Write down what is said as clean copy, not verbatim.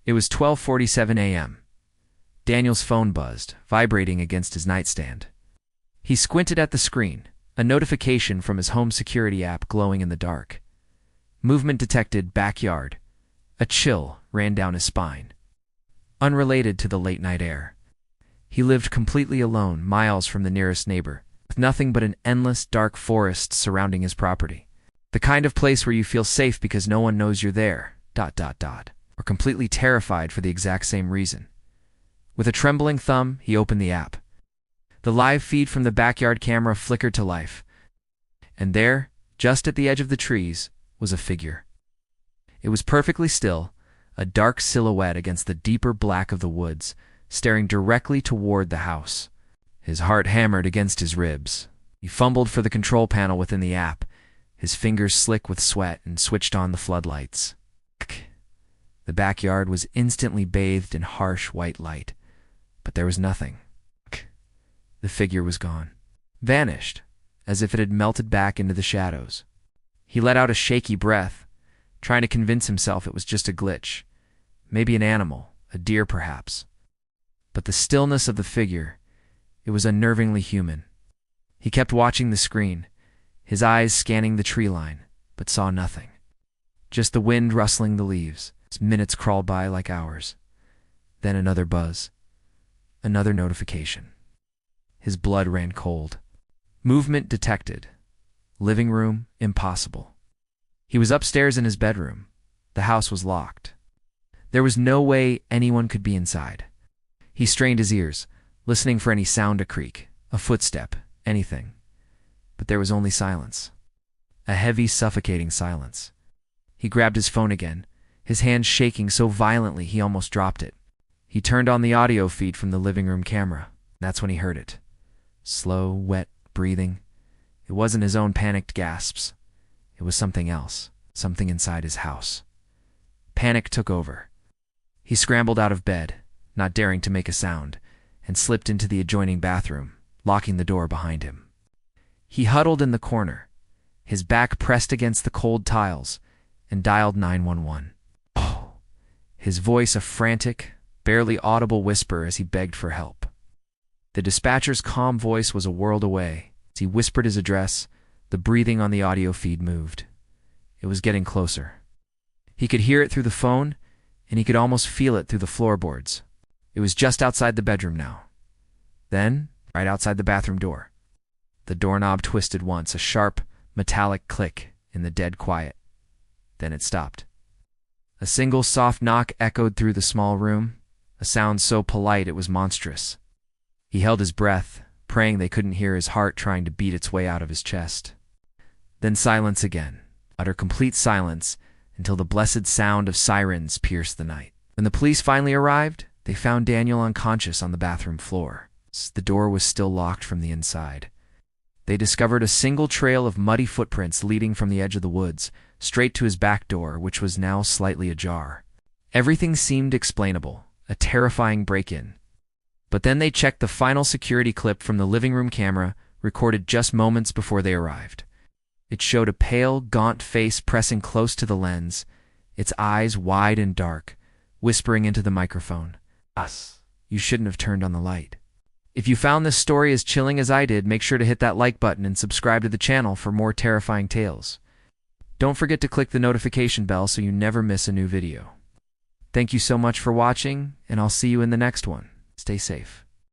It was 12:47 a.m. Daniel's phone buzzed, vibrating against his nightstand. He squinted at the screen, a notification from his home security app glowing in the dark. Movement detected, backyard. A chill ran down his spine. Unrelated to the late-night air. He lived completely alone, miles from the nearest neighbor, with nothing but an endless, dark forest surrounding his property. The kind of place where you feel safe because no one knows you're there, ... or completely terrified for the exact same reason. With a trembling thumb, he opened the app. The live feed from the backyard camera flickered to life. And there, just at the edge of the trees, was a figure. It was perfectly still, a dark silhouette against the deeper black of the woods, staring directly toward the house. His heart hammered against his ribs. He fumbled for the control panel within the app, his fingers slick with sweat, and switched on the floodlights. The backyard was instantly bathed in harsh white light, but there was nothing. The figure was gone. Vanished, as if it had melted back into the shadows. He let out a shaky breath, trying to convince himself it was just a glitch. Maybe an animal, a deer perhaps. But the stillness of the figure, it was unnervingly human. He kept watching the screen, his eyes scanning the tree line, but saw nothing. Just the wind rustling the leaves. As minutes crawled by like hours. Then another buzz. Another notification. His blood ran cold. Movement detected. Living room, impossible. He was upstairs in his bedroom. The house was locked. There was no way anyone could be inside. He strained his ears, listening for any sound, a creak, a footstep, anything. But there was only silence. A heavy, suffocating silence. He grabbed his phone again, his hands shaking so violently he almost dropped it. He turned on the audio feed from the living room camera. That's when he heard it. Slow, wet breathing. It wasn't his own panicked gasps. It was something else, something inside his house. Panic took over. He scrambled out of bed, not daring to make a sound, and slipped into the adjoining bathroom, locking the door behind him. He huddled in the corner, his back pressed against the cold tiles, and dialed 911. His voice a frantic, barely audible whisper as he begged for help. The dispatcher's calm voice was a world away. As he whispered his address, the breathing on the audio feed moved. It was getting closer. He could hear it through the phone, and he could almost feel it through the floorboards. It was just outside the bedroom now. Then, right outside the bathroom door. The doorknob twisted once, a sharp, metallic click in the dead quiet. Then it stopped. A single soft knock echoed through the small room, a sound so polite it was monstrous. He held his breath, praying they couldn't hear his heart trying to beat its way out of his chest. Then silence again, utter complete silence, until the blessed sound of sirens pierced the night. When the police finally arrived, they found Daniel unconscious on the bathroom floor. The door was still locked from the inside. They discovered a single trail of muddy footprints leading from the edge of the woods, straight to his back door, which was now slightly ajar. Everything seemed explainable, a terrifying break-in. But then they checked the final security clip from the living room camera, recorded just moments before they arrived. It showed a pale, gaunt face pressing close to the lens, its eyes wide and dark, whispering into the microphone, "Us, you shouldn't have turned on the light." If you found this story as chilling as I did, make sure to hit that like button and subscribe to the channel for more terrifying tales. Don't forget to click the notification bell so you never miss a new video. Thank you so much for watching, and I'll see you in the next one. Stay safe.